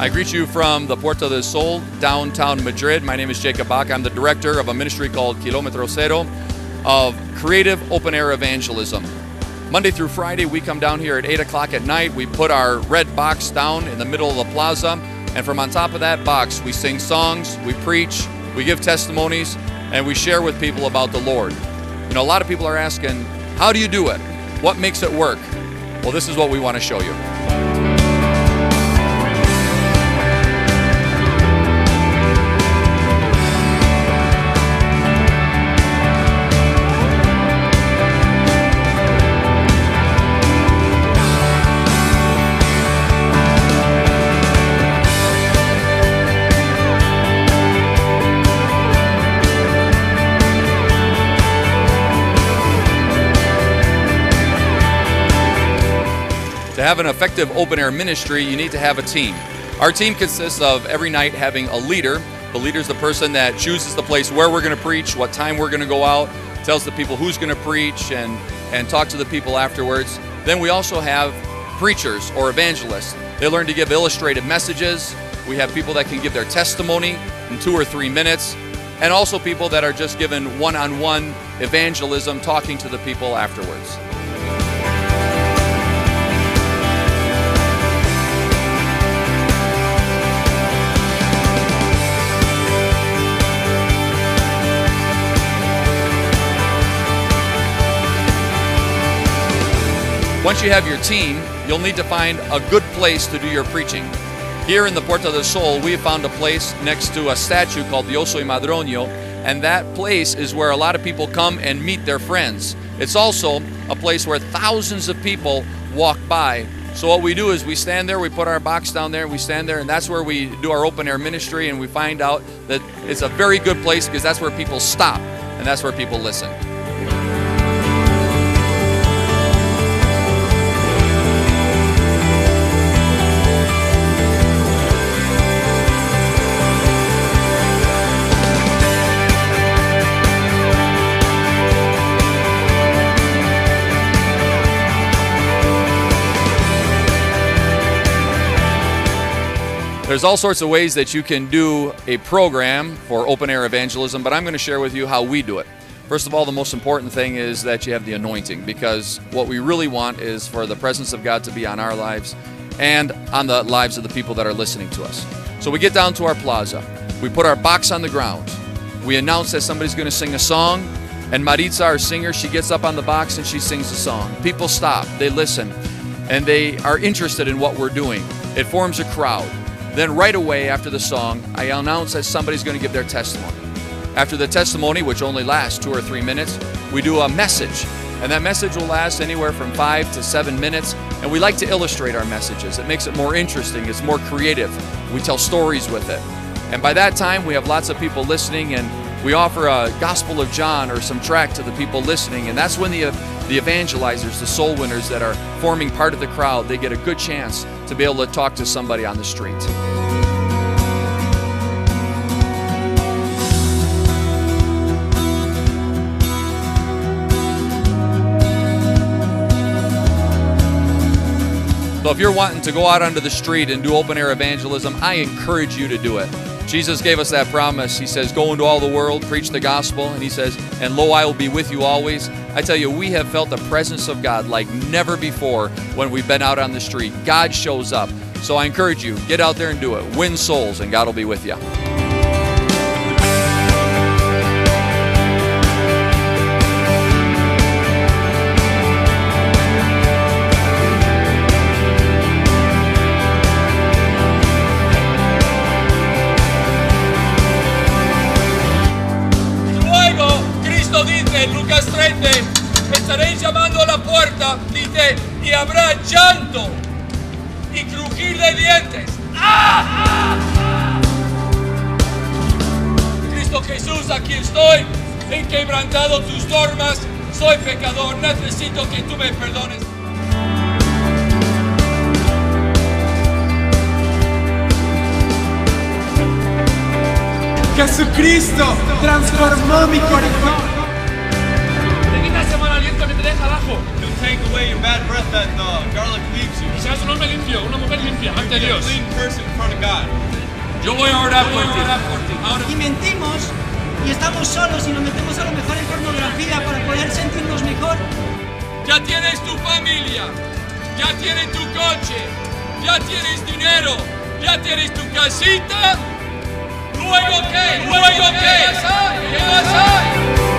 I greet you from the Puerta del Sol, downtown Madrid. My name is Jacob Bach. I'm the director of a ministry called Km0 of Creative Open Air Evangelism. Monday through Friday, we come down here at 8 o'clock at night. We put our red box down in the middle of the plaza, and from on top of that box, we sing songs, we preach, we give testimonies, and we share with people about the Lord. You know, a lot of people are asking, how do you do it? What makes it work? Well, this is what we want to show you. To have an effective open-air ministry, you need to have a team. Our team consists of every night having a leader. The leader is the person that chooses the place where we're going to preach, what time we're going to go out, tells the people who's going to preach, and talk to the people afterwards. Then we also have preachers or evangelists. They learn to give illustrated messages. We have people that can give their testimony in 2 or 3 minutes, and also people that are just given one-on-one evangelism, talking to the people afterwards. Once you have your team, you'll need to find a good place to do your preaching. Here in the Puerta del Sol, we have found a place next to a statue called the Oso y Madroño, and that place is where a lot of people come and meet their friends. It's also a place where thousands of people walk by. So what we do is we stand there, we put our box down there, we stand there, and that's where we do our open air ministry, and we find out that it's a very good place because that's where people stop, and that's where people listen. There's all sorts of ways that you can do a program for open air evangelism, but I'm going to share with you how we do it. First of all, the most important thing is that you have the anointing, because what we really want is for the presence of God to be on our lives and on the lives of the people that are listening to us. So we get down to our plaza, we put our box on the ground, we announce that somebody's going to sing a song, and Maritza, our singer, she gets up on the box and she sings a song. People stop, they listen, and they are interested in what we're doing. It forms a crowd. Then right away after the song, I announce that somebody's going to give their testimony. After the testimony, which only lasts 2 or 3 minutes, we do a message. And that message will last anywhere from 5 to 7 minutes. And we like to illustrate our messages. It makes it more interesting, it's more creative. We tell stories with it. And by that time, we have lots of people listening, and we offer a Gospel of John or some tract to the people listening. And that's when the evangelizers, the soul winners that are forming part of the crowd, they get a good chance to be able to talk to somebody on the street. So if you're wanting to go out onto the street and do open air evangelism, I encourage you to do it. Jesus gave us that promise. He says, go into all the world, preach the gospel, and he says, and lo, I will be with you always. I tell you, we have felt the presence of God like never before when we've been out on the street. God shows up. So I encourage you, get out there and do it. Win souls, and God will be with you. En Lucas 30, estaréis llamando a la puerta, dice, y habrá llanto y crujir de dientes. ¡Ah! Cristo Jesús, aquí estoy, he quebrantado tus normas, soy pecador, necesito que tú me perdones. Jesucristo transformó mi corazón. Te quita ese mal aliento que te deja abajo. He'll take away your bad breath that garlic leaves you. Y seas un hombre limpio, una mujer limpia. ante Dios. Yo voy a orar por ti. Ahora, Y mentimos y estamos solos y nos metemos a lo mejor en pornografía para poder sentirnos mejor. ya tienes tu familia, ya tienes tu coche, ya tienes dinero, ya tienes tu casita. ¿Luego qué? ¿Luego qué? ¿Qué pasa?